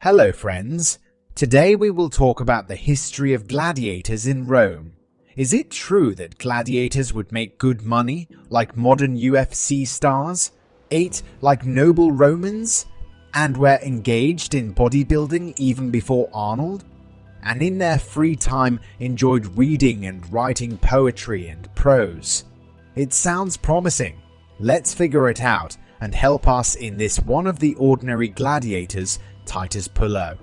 Hello friends, today we will talk about the history of gladiators in Rome. Is it true that gladiators would make good money like modern UFC stars, ate like noble Romans, and were engaged in bodybuilding even before Arnold, and in their free time enjoyed reading and writing poetry and prose? It sounds promising. Let's figure it out and help us in this one of the ordinary gladiators, Titus Pullo.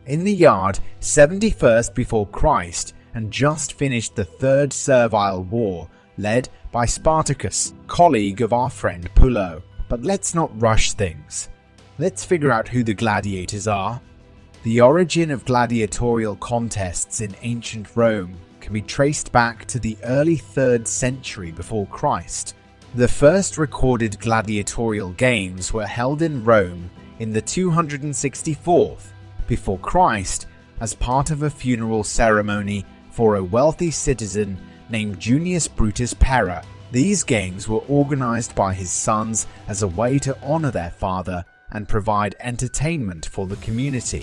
In the yard 71st before Christ and just finished the Third Servile War led by Spartacus, colleague of our friend Pullo. But let's not rush things. Let's figure out who the gladiators are. The origin of gladiatorial contests in ancient Rome can be traced back to the early 3rd century before Christ. The first recorded gladiatorial games were held in Rome in the 264th before Christ as part of a funeral ceremony for a wealthy citizen named Junius Brutus Pera. These games were organized by his sons as a way to honor their father and provide entertainment for the community.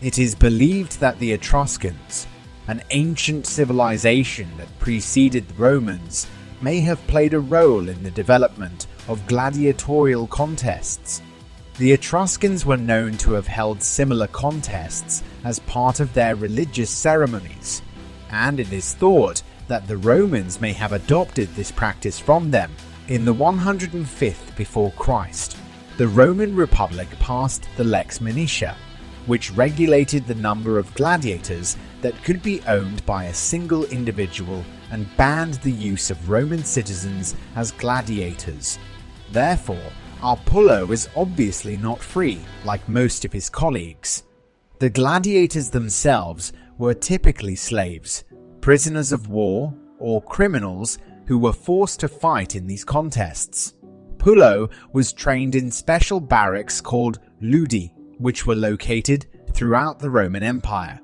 It is believed that the Etruscans, an ancient civilization that preceded the Romans, may have played a role in the development of gladiatorial contests. The Etruscans were known to have held similar contests as part of their religious ceremonies, and it is thought that the Romans may have adopted this practice from them. In the 105th before Christ, the Roman Republic passed the Lex Minitia, which regulated the number of gladiators that could be owned by a single individual and banned the use of Roman citizens as gladiators. Therefore, our Pullo is obviously not free, like most of his colleagues. The gladiators themselves were typically slaves, prisoners of war, or criminals who were forced to fight in these contests. Pullo was trained in special barracks called ludi, which were located throughout the Roman Empire.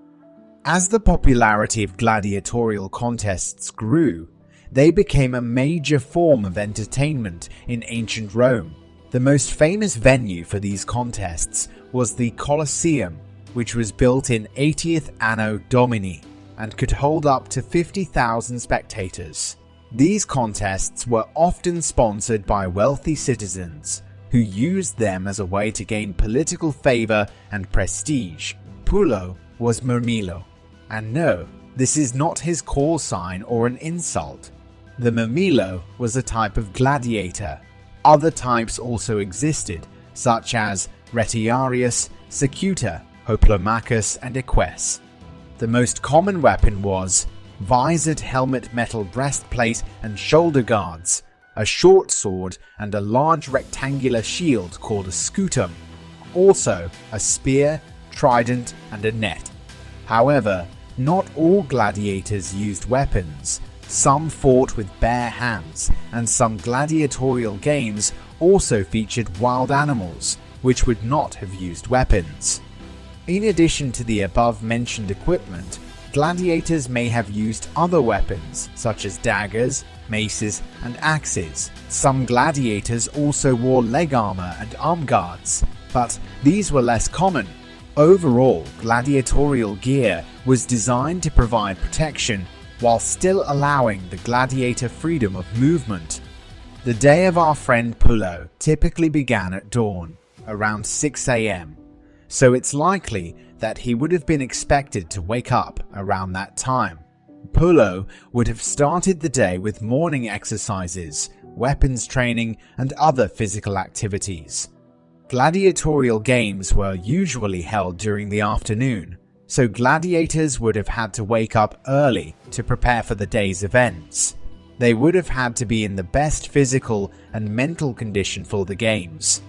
As the popularity of gladiatorial contests grew, they became a major form of entertainment in ancient Rome. The most famous venue for these contests was the Colosseum, which was built in 80th Anno Domini and could hold up to 50,000 spectators. These contests were often sponsored by wealthy citizens who used them as a way to gain political favor and prestige. Pullo was Mirmillo. And no, this is not his call sign or an insult. The Mirmillo was a type of gladiator. Other types also existed, such as Retiarius, Secutor, Hoplomachus, and Eques. The most common weapon was visored helmet, metal breastplate and shoulder guards, a short sword, and a large rectangular shield called a scutum, also a spear, trident, and a net. However, not all gladiators used weapons. Some fought with bare hands, and some gladiatorial games also featured wild animals, which would not have used weapons. In addition to the above-mentioned equipment, gladiators may have used other weapons such as daggers, maces, and axes. Some gladiators also wore leg armor and arm guards, but these were less common. Overall, gladiatorial gear was designed to provide protection while still allowing the gladiator freedom of movement. The day of our friend Pullo typically began at dawn, around 6 a.m., so it's likely that he would have been expected to wake up around that time. Pullo would have started the day with morning exercises, weapons training, and other physical activities. Gladiatorial games were usually held during the afternoon, so gladiators would have had to wake up early to prepare for the day's events. They would have had to be in the best physical and mental condition for the games.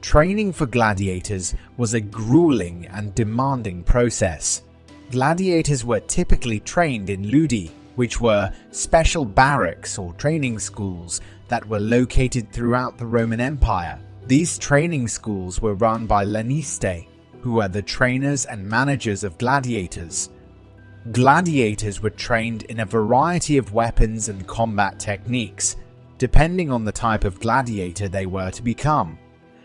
Training for gladiators was a grueling and demanding process. Gladiators were typically trained in ludi, which were special barracks or training schools that were located throughout the Roman Empire. These training schools were run by lanistae, who were the trainers and managers of gladiators. Gladiators were trained in a variety of weapons and combat techniques, depending on the type of gladiator they were to become.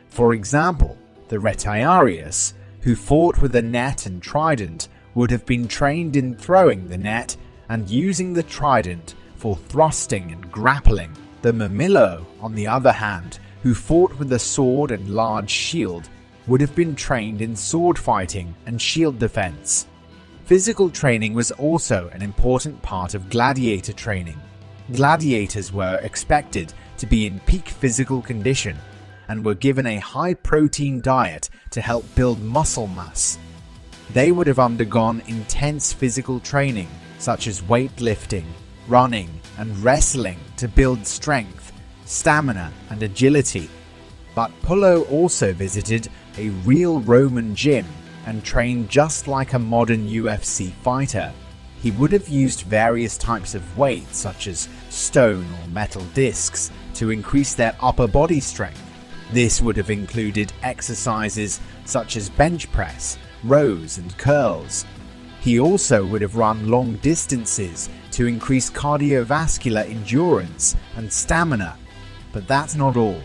For example, the Retiarius who fought with a net and trident would have been trained in throwing the net and using the trident for thrusting and grappling. The Murmillo, on the other hand, who fought with a sword and large shield, would have been trained in sword fighting and shield defense. Physical training was also an important part of gladiator training. Gladiators were expected to be in peak physical condition and were given a high-protein diet to help build muscle mass. They would have undergone intense physical training such as weightlifting, running, and wrestling to build strength, stamina, and agility. But Pullo also visited a real Roman gym and trained just like a modern UFC fighter. He would have used various types of weights such as stone or metal discs to increase their upper body strength. This would have included exercises such as bench press, rows, and curls. He also would have run long distances to increase cardiovascular endurance and stamina. But that's not all.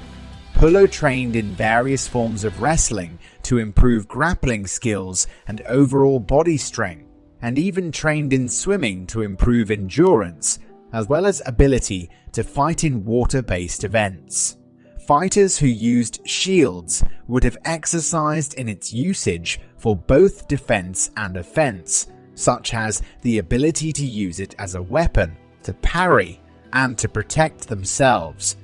Pullo trained in various forms of wrestling to improve grappling skills and overall body strength, and even trained in swimming to improve endurance, as well as ability to fight in water-based events. Fighters who used shields would have exercised in its usage for both defense and offense, such as the ability to use it as a weapon, to parry, and to protect themselves.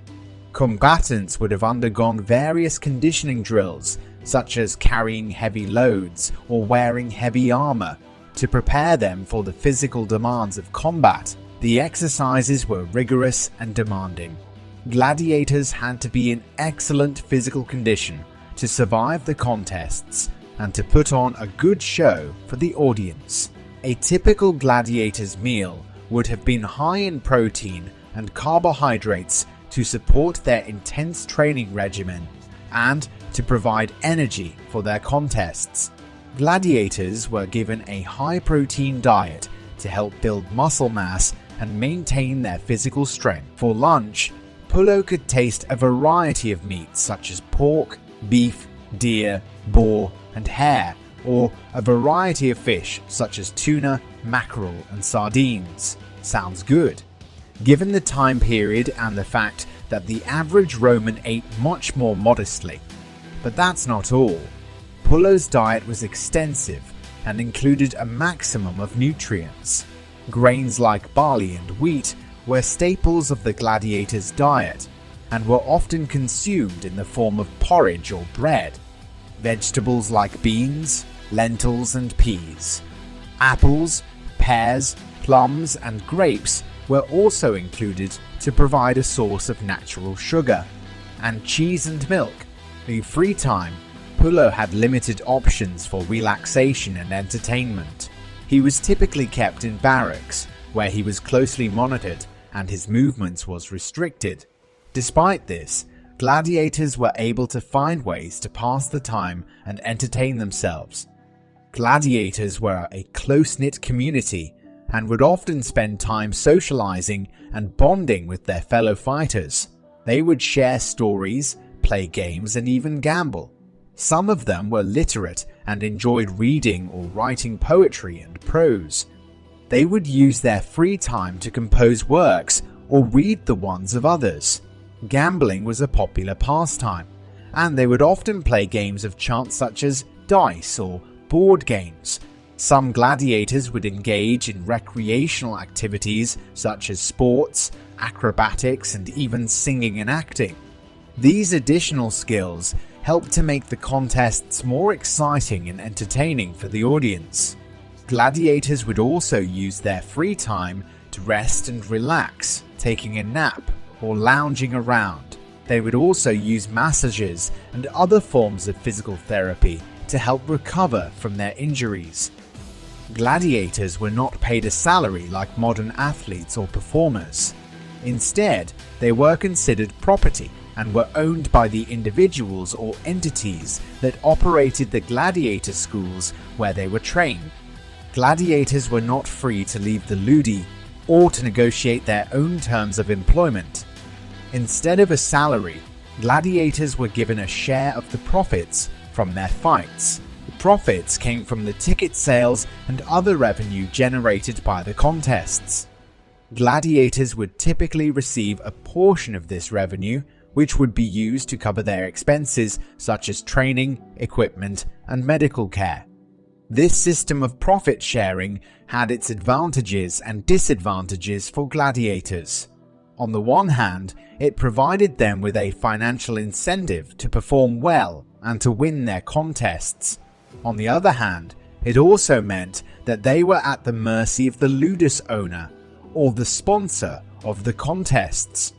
Combatants would have undergone various conditioning drills, such as carrying heavy loads or wearing heavy armor, to prepare them for the physical demands of combat. The exercises were rigorous and demanding. Gladiators had to be in excellent physical condition to survive the contests and to put on a good show for the audience. A typical gladiator's meal would have been high in protein and carbohydrates to support their intense training regimen and to provide energy for their contests. Gladiators were given a high-protein diet to help build muscle mass and maintain their physical strength. For lunch, Pullo could taste a variety of meats such as pork, beef, deer, boar, and hare, or a variety of fish such as tuna, mackerel, and sardines. Sounds good. Given the time period and the fact that the average Roman ate much more modestly. But that's not all. Pullo's diet was extensive and included a maximum of nutrients. Grains like barley and wheat were staples of the gladiator's diet and were often consumed in the form of porridge or bread. Vegetables like beans, lentils, and peas. Apples, pears, plums, and grapes were also included to provide a source of natural sugar, and cheese and milk. In free time, Pullo had limited options for relaxation and entertainment. He was typically kept in barracks, where he was closely monitored and his movements was restricted. Despite this, gladiators were able to find ways to pass the time and entertain themselves. Gladiators were a close-knit community and would often spend time socializing and bonding with their fellow fighters. They would share stories, play games, and even gamble. Some of them were literate and enjoyed reading or writing poetry and prose. They would use their free time to compose works or read the ones of others. Gambling was a popular pastime, and they would often play games of chance such as dice or board games. Some gladiators would engage in recreational activities such as sports, acrobatics, and even singing and acting. These additional skills helped to make the contests more exciting and entertaining for the audience. Gladiators would also use their free time to rest and relax, taking a nap or lounging around. They would also use massages and other forms of physical therapy to help recover from their injuries. Gladiators were not paid a salary like modern athletes or performers. Instead, they were considered property and were owned by the individuals or entities that operated the gladiator schools where they were trained. Gladiators were not free to leave the ludi or to negotiate their own terms of employment. Instead of a salary, gladiators were given a share of the profits from their fights. The profits came from the ticket sales and other revenue generated by the contests. Gladiators would typically receive a portion of this revenue, which would be used to cover their expenses such as training, equipment, and medical care. This system of profit sharing had its advantages and disadvantages for gladiators. On the one hand, it provided them with a financial incentive to perform well and to win their contests. On the other hand, it also meant that they were at the mercy of the ludus owner, or the sponsor of the contests.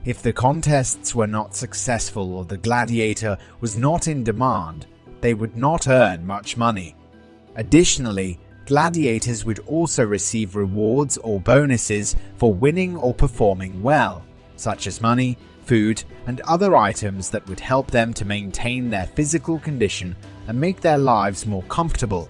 If the contests were not successful or the gladiator was not in demand, they would not earn much money. Additionally, gladiators would also receive rewards or bonuses for winning or performing well, such as money, food, and other items that would help them to maintain their physical condition and make their lives more comfortable.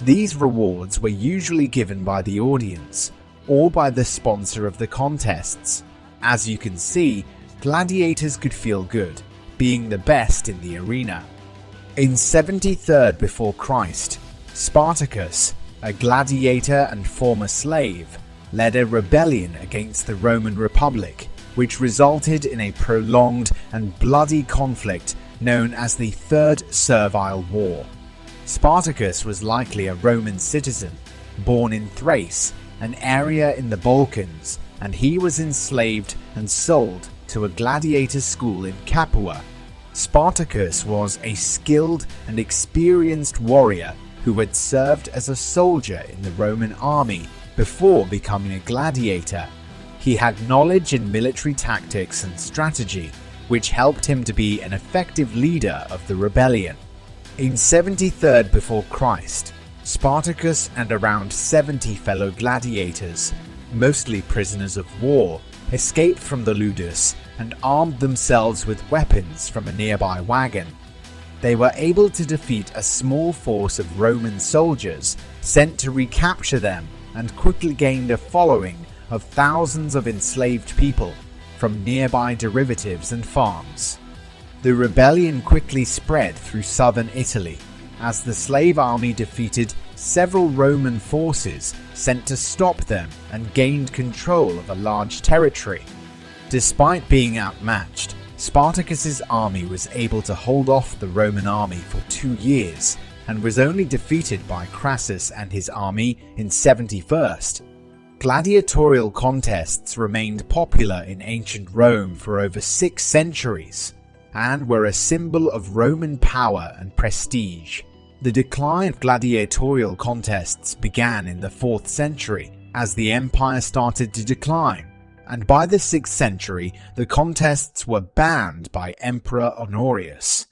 These rewards were usually given by the audience or by the sponsor of the contests. As you can see, gladiators could feel good, being the best in the arena. In 73rd before Christ, Spartacus, a gladiator and former slave, led a rebellion against the Roman Republic, which resulted in a prolonged and bloody conflict known as the Third Servile War. Spartacus was likely a Roman citizen, born in Thrace, an area in the Balkans, and he was enslaved and sold to a gladiator school in Capua. Spartacus was a skilled and experienced warrior who had served as a soldier in the Roman army before becoming a gladiator. He had knowledge in military tactics and strategy, which helped him to be an effective leader of the rebellion. In 73rd before Christ, Spartacus and around 70 fellow gladiators, mostly prisoners of war, escaped from the ludus and armed themselves with weapons from a nearby wagon. They were able to defeat a small force of Roman soldiers sent to recapture them and quickly gained a following of thousands of enslaved people from nearby derivatives and farms. The rebellion quickly spread through southern Italy as the slave army defeated several Roman forces sent to stop them and gained control of a large territory. Despite being outmatched, Spartacus's army was able to hold off the Roman army for 2 years and was only defeated by Crassus and his army in 71st. Gladiatorial contests remained popular in ancient Rome for over 6 centuries and were a symbol of Roman power and prestige. The decline of gladiatorial contests began in the 4th century as the empire started to decline, and by the 6th century the contests were banned by Emperor Honorius.